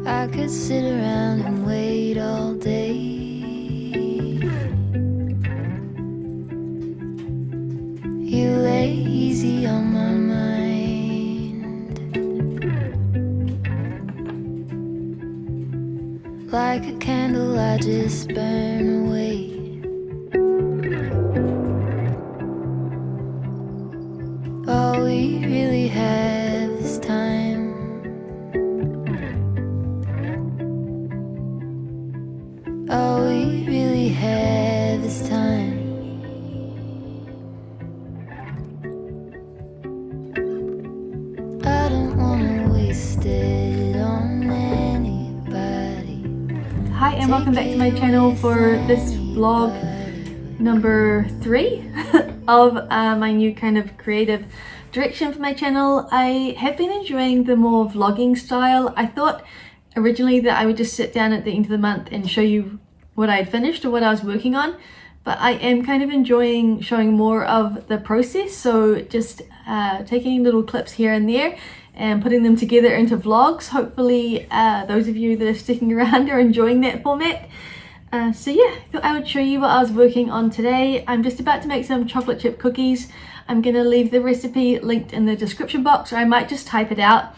I could sit around and wait all day. You lay easy on my mind, like a candle I just burn away. All we really have is time. All we really have is time. I don't wanna waste it on anybody. Hi and welcome back to my channel for this vlog number 3 of my new kind of creative direction for my channel. I have been enjoying the more vlogging style. I thought originally that I would just sit down at the end of the month and show you what I had finished or what I was working on, but I am kind of enjoying showing more of the process, so just taking little clips here and there and putting them together into vlogs. Hopefully those of you that are sticking around are enjoying that format. So yeah, I thought I would show you what I was working on today. I'm just about to make some chocolate chip cookies. I'm going to leave the recipe linked in the description box, or I might just type it out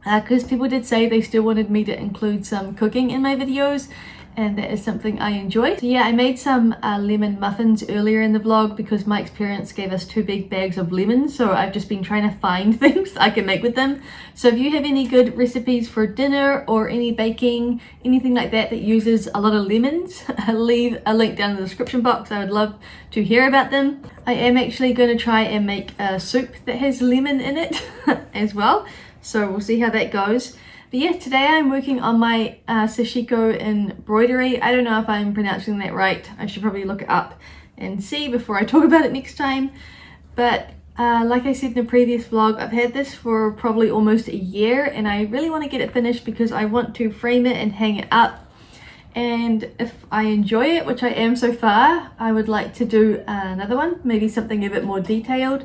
because people did say they still wanted me to include some cooking in my videos, and that is something I enjoy. So yeah, I made some lemon muffins earlier in the vlog because Mike's parents gave us 2 big bags of lemons, so I've just been trying to find things I can make with them. So if you have any good recipes for dinner or any baking, anything like that that uses a lot of lemons, leave a link down in the description box. I would love to hear about them. I am actually going to try and make a soup that has lemon in it as well, so we'll see how that goes. But yeah, today I'm working on my sashiko embroidery. I don't know if I'm pronouncing that right. I should probably look it up and see before I talk about it next time. But like I said in the previous vlog, I've had this for probably almost a year, and I really want to get it finished because I want to frame it and hang it up. And if I enjoy it, which I am so far, I would like to do another one, maybe something a bit more detailed.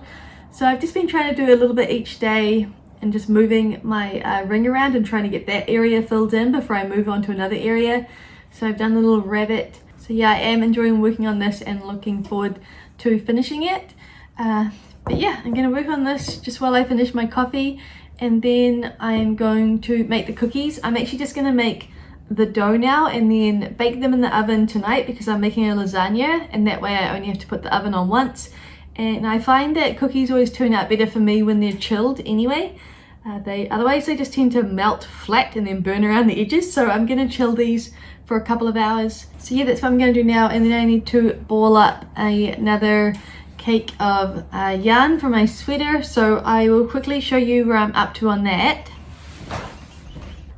So I've just been trying to do a little bit each day and just moving my ring around and trying to get that area filled in before I move on to another area. So I've done the little rabbit. So yeah, I am enjoying working on this and looking forward to finishing it. But yeah, I'm going to work on this just while I finish my coffee, and then I'm going to make the cookies. I'm actually just going to make the dough now and then bake them in the oven tonight because I'm making a lasagna, and that way I only have to put the oven on once. And I find that cookies always turn out better for me when they're chilled anyway. Otherwise they just tend to melt flat and then burn around the edges. So I'm going to chill these for a couple of hours. So yeah, that's what I'm going to do now. And then I need to ball up another cake of yarn for my sweater. So I will quickly show you where I'm up to on that.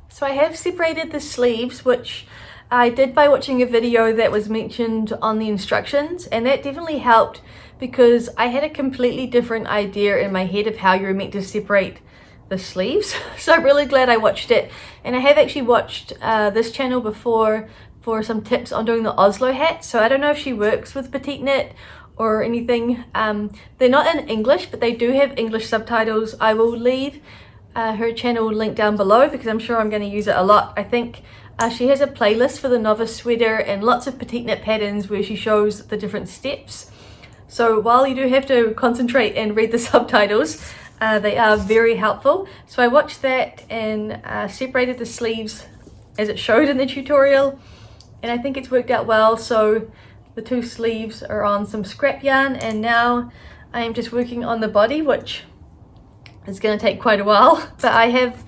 So I have separated the sleeves, which I did by watching a video that was mentioned on the instructions, and that definitely helped because I had a completely different idea in my head of how you're meant to separate the sleeves. So I'm really glad I watched it, and I have actually watched this channel before for some tips on doing the Oslo hat. So I don't know if she works with Petite knit or anything. They're not in English, but they do have English subtitles. I will leave her channel link down below because I'm sure I'm going to use it a lot. I think she has a playlist for the novice sweater and lots of Petite knit patterns where she shows the different steps. So while you do have to concentrate and read the subtitles, they are very helpful. So I watched that and separated the sleeves as it showed in the tutorial, and I think it's worked out well. So the 2 sleeves are on some scrap yarn, and now I am just working on the body, which is going to take quite a while. But I have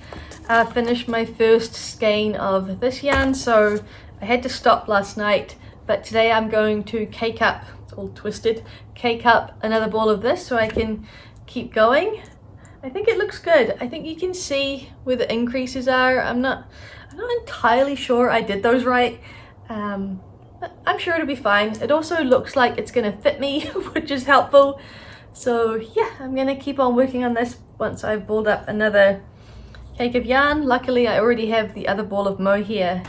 finished my first skein of this yarn, so I had to stop last night, but today I'm going to cake up, it's all twisted, cake up another ball of this so I can keep going. I think it looks good. I think you can see where the increases are. I'm not entirely sure I did those right. But I'm sure it'll be fine. It also looks like it's gonna fit me, which is helpful. So yeah, I'm gonna keep on working on this once I've balled up another cake of yarn. Luckily I already have the other ball of mohair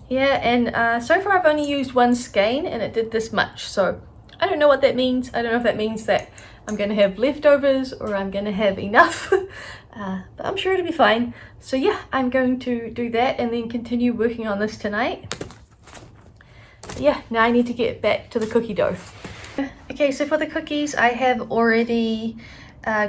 here, and so far I've only used 1 skein and it did this much. So I don't know what that means. I don't know if that means that I'm going to have leftovers or I'm going to have enough. But I'm sure it'll be fine. So yeah, I'm going to do that and then continue working on this tonight. Yeah, now I need to get back to the cookie dough. Okay, so for the cookies, I have already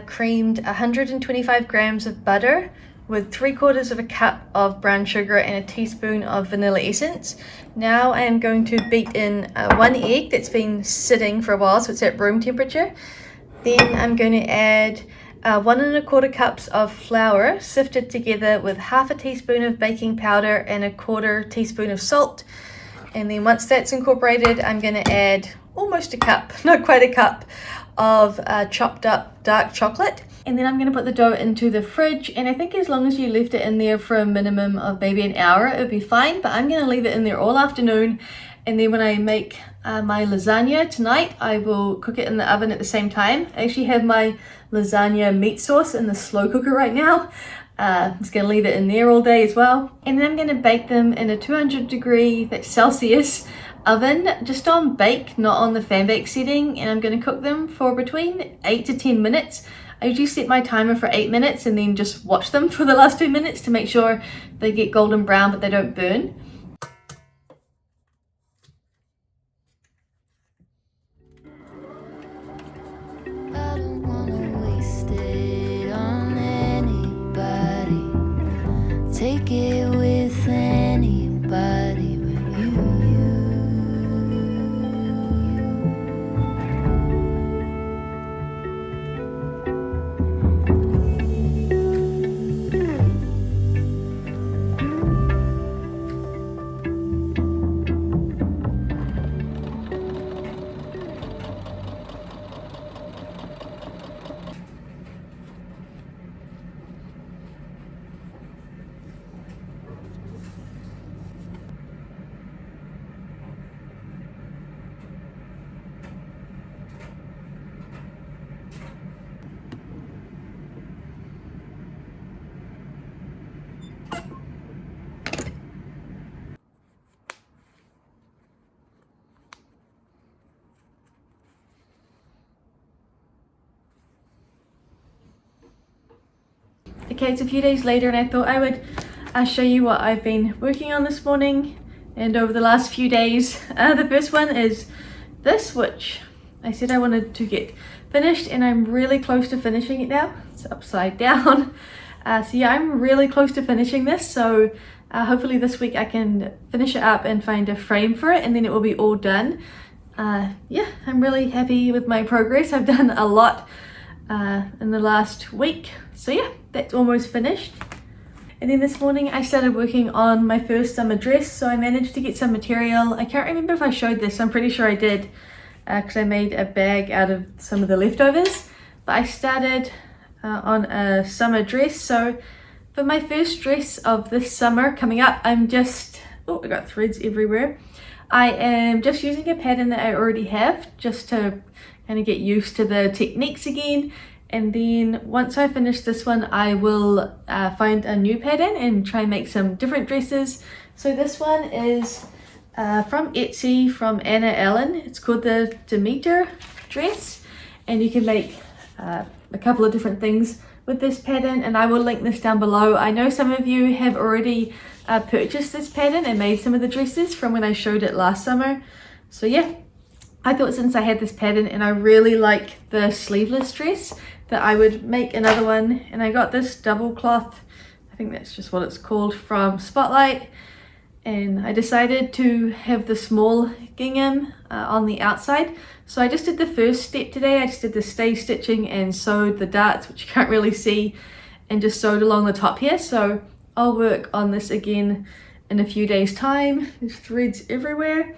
creamed 125 grams of butter with 3/4 of a cup of brown sugar and a teaspoon of vanilla essence. Now I am going to beat in 1 egg that's been sitting for a while, so it's at room temperature. Then I'm going to add 1 1/4 cups of flour sifted together with 1/2 teaspoon of baking powder and 1/4 teaspoon of salt. And then once that's incorporated, I'm going to add almost a cup, not quite a cup, of chopped up dark chocolate. And then I'm going to put the dough into the fridge, and I think as long as you left it in there for a minimum of maybe an hour, it'll be fine. But I'm going to leave it in there all afternoon, and then when I make my lasagna tonight, I will cook it in the oven at the same time. I actually have my lasagna meat sauce in the slow cooker right now. I'm just going to leave it in there all day as well. And then I'm going to bake them in a 200-degree Celsius oven, just on bake, not on the fan bake setting. And I'm going to cook them for between 8 to 10 minutes. I usually set my timer for 8 minutes and then just watch them for the last 2 minutes to make sure they get golden brown but they don't burn. I don't wanna waste it on anybody. Take it with anybody but you. Okay, it's a few days later and I thought I would show you what I've been working on this morning and over the last few days. The first one is this, which I said I wanted to get finished, and I'm really close to finishing it now. It's upside down. So yeah, I'm really close to finishing this, so hopefully this week I can finish it up and find a frame for it, and then it will be all done. Yeah, I'm really happy with my progress. I've done a lot in the last week, so yeah, that's almost finished. And then this morning I started working on my first summer dress, so I managed to get some material. I can't remember if I showed this, I'm pretty sure I did, because I made a bag out of some of the leftovers. But I started on a summer dress, so for my first dress of this summer coming up, I'm just, oh, I got threads everywhere. I am just using a pattern that I already have, just to kind of get used to the techniques again. And then once I finish this one, I will find a new pattern and try and make some different dresses. So this one is from Etsy, from Anna Ellen. It's called the Demeter dress, and you can make a couple of different things with this pattern, and I will link this down below. I know some of you have already purchased this pattern and made some of the dresses from when I showed it last summer. So yeah, I thought since I had this pattern and I really like the sleeveless dress, that I would make another one. And I got this double cloth, I think that's just what it's called, from Spotlight, and I decided to have the small gingham on the outside. So I just did the first step today. I just did the stay stitching and sewed the darts, which you can't really see, and just sewed along the top here. So I'll work on this again in a few days time. There's threads everywhere.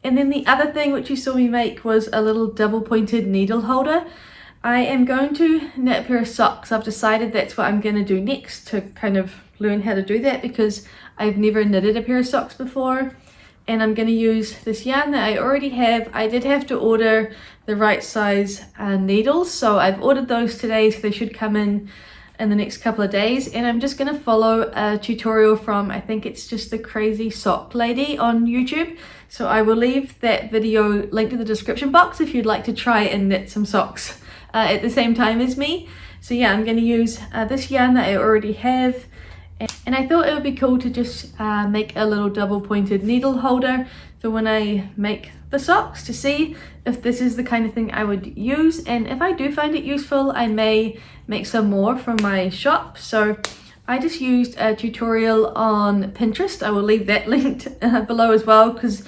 And then the other thing which you saw me make was a little double pointed needle holder. I am going to knit a pair of socks. I've decided that's what I'm going to do next, to kind of learn how to do that, because I've never knitted a pair of socks before. And I'm going to use this yarn that I already have. I did have to order the right size needles, so I've ordered those today, so they should come in in the next couple of days, and I'm just going to follow a tutorial from, I think it's just the Crazy Sock Lady on YouTube. So I will leave that video linked in the description box if you'd like to try and knit some socks at the same time as me. So yeah, I'm going to use this yarn that I already have, and I thought it would be cool to just make a little double pointed needle holder for when I make the socks, to see if this is the kind of thing I would use, and if I do find it useful I may make some more from my shop. So I just used a tutorial on Pinterest. I will leave that linked below as well, because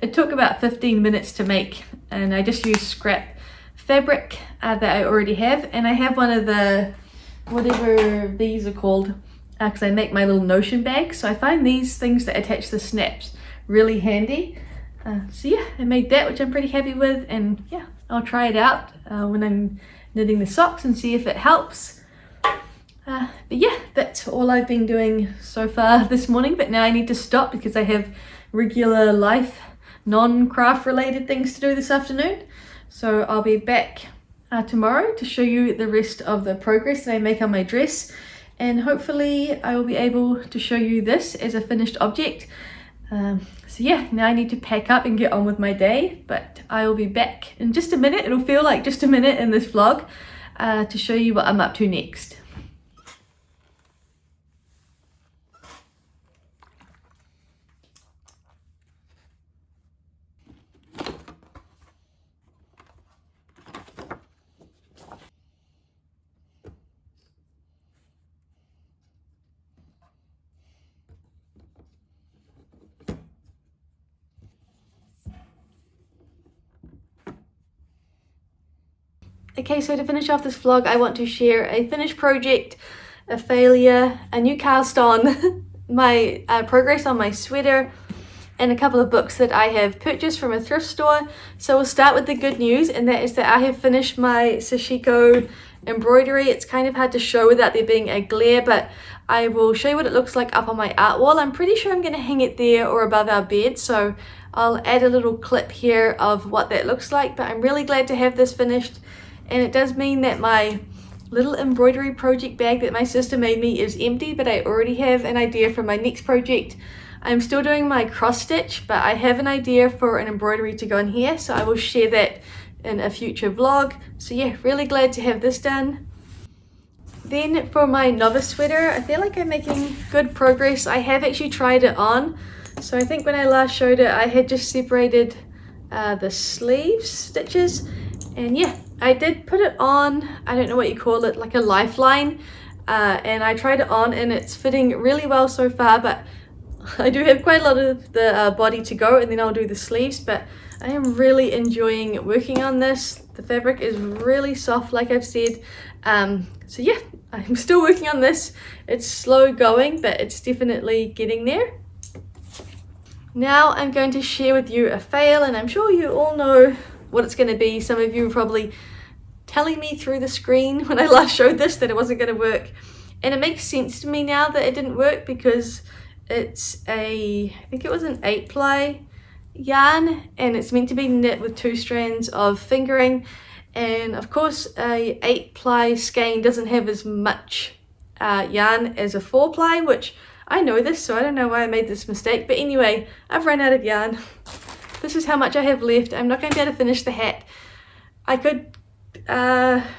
it took about 15 minutes to make, and I just used scrap fabric that I already have, and I have one of the, whatever these are called, because I make my little Notion bags. So I find these things that attach the snaps really handy. So yeah, I made that, which I'm pretty happy with, and yeah, I'll try it out when I'm knitting the socks and see if it helps. But yeah, that's all I've been doing so far this morning, but now I need to stop because I have regular life, non-craft related things to do this afternoon. So I'll be back tomorrow to show you the rest of the progress that I make on my dress, and hopefully I will be able to show you this as a finished object. So yeah, now I need to pack up and get on with my day, but I will be back in just a minute. It'll feel like just a minute in this vlog to show you what I'm up to next. Okay, so to finish off this vlog, I want to share a finished project, a failure, a new cast on, my progress on my sweater, and a couple of books that I have purchased from a thrift store. So we'll start with the good news, and that is that I have finished my sashiko embroidery. It's kind of hard to show without there being a glare, but I will show you what it looks like up on my art wall. I'm pretty sure I'm going to hang it there or above our bed, so I'll add a little clip here of what that looks like. But I'm really glad to have this finished. And it does mean that my little embroidery project bag that my sister made me is empty, but I already have an idea for my next project. I'm still doing my cross stitch, but I have an idea for an embroidery to go in here, so I will share that in a future vlog. So yeah, really glad to have this done. Then for my novice sweater, I feel like I'm making good progress. I have actually tried it on. So I think when I last showed it, I had just separated the sleeves stitches, and yeah, I did put it on, I don't know what you call it, like a lifeline, and I tried it on and it's fitting really well so far, but I do have quite a lot of the body to go, and then I'll do the sleeves. But I am really enjoying working on this. The fabric is really soft, like I've said. So yeah, I'm still working on this. It's slow going, but it's definitely getting there. Now I'm going to share with you a fail, and I'm sure you all know what it's going to be. Some of you were probably telling me through the screen when I last showed this that it wasn't going to work, and it makes sense to me now that it didn't work, because it's I think it was an 8-ply yarn, and it's meant to be knit with 2 strands of fingering, and of course a 8-ply skein doesn't have as much yarn as a 4-ply, which I know this, so I don't know why I made this mistake. But anyway, I've run out of yarn. This is how much I have left. I'm not going to be able to finish the hat. I could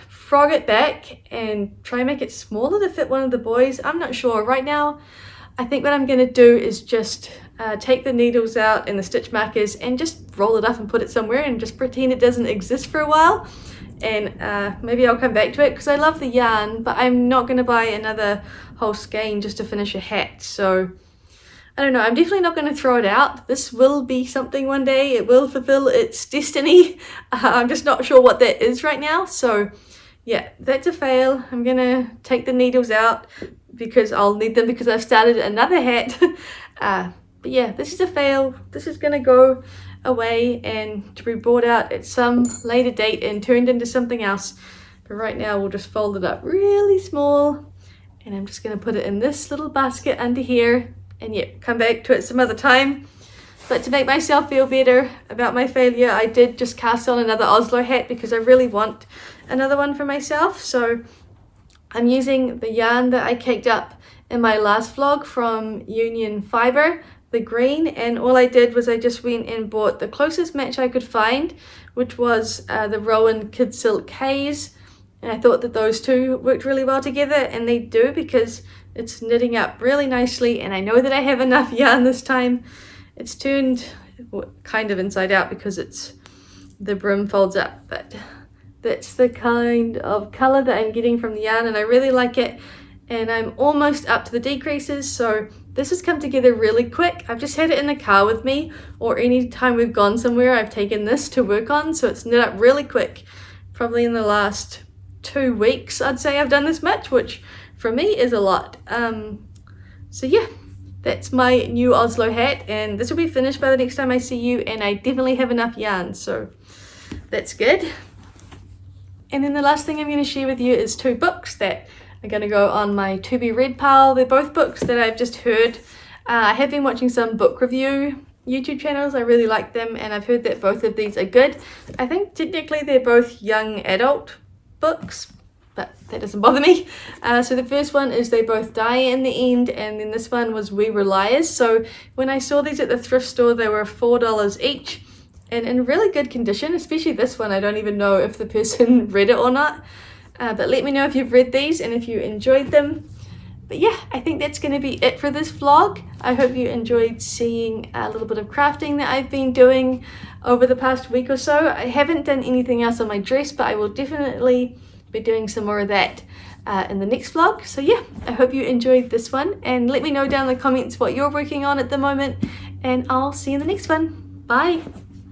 frog it back and try and make it smaller to fit one of the boys. I'm not sure. Right now, I think what I'm going to do is just take the needles out and the stitch markers and just roll it up and put it somewhere and just pretend it doesn't exist for a while. And maybe I'll come back to it, because I love the yarn, but I'm not going to buy another whole skein just to finish a hat. So I don't know, I'm definitely not going to throw it out. This will be something one day. It will fulfill its destiny. I'm just not sure what that is right now. So yeah, that's a fail. I'm going to take the needles out because I'll need them, because I've started another hat. But yeah, this is a fail. This is going to go away and to be brought out at some later date and turned into something else. But right now we'll just fold it up really small, and I'm just going to put it in this little basket under here, and yeah, come back to it some other time. But to make myself feel better about my failure, I did just cast on another Oslo hat, because I really want another one for myself. So I'm using the yarn that I caked up in my last vlog from Union Fibre, the green, and all I did was I just went and bought the closest match I could find, which was the Rowan Kid Silk Haze, and I thought that those two worked really well together, and they do because it's knitting up really nicely, and I know that I have enough yarn this time. It's turned kind of inside out because the brim folds up, but that's the kind of colour that I'm getting from the yarn, and I really like it. And I'm almost up to the decreases, so this has come together really quick. I've just had it in the car with me, or any time we've gone somewhere I've taken this to work on, so it's knit up really quick. Probably in the last 2 weeks I'd say I've done this much, which for me is a lot. So yeah, that's my new Oslo hat, and this will be finished by the next time I see you, and I definitely have enough yarn, so that's good. And then the last thing I'm going to share with you is 2 books that are going to go on my to be read pile. They're both books that I've just heard. I have been watching some book review YouTube channels. I really like them, and I've heard that both of these are good. I think technically they're both young adult books, but that doesn't bother me. So the first one is They Both Die in the End, and then this one was We Were Liars. So when I saw these at the thrift store, they were $4 each, and in really good condition, especially this one. I don't even know if the person read it or not, but let me know if you've read these and if you enjoyed them. But yeah, I think that's going to be it for this vlog. I hope you enjoyed seeing a little bit of crafting that I've been doing over the past week or so. I haven't done anything else on my dress, but I will definitely be doing some more of that in the next vlog. So yeah, I hope you enjoyed this one, and let me know down in the comments what you're working on at the moment, and I'll see you in the next one. Bye!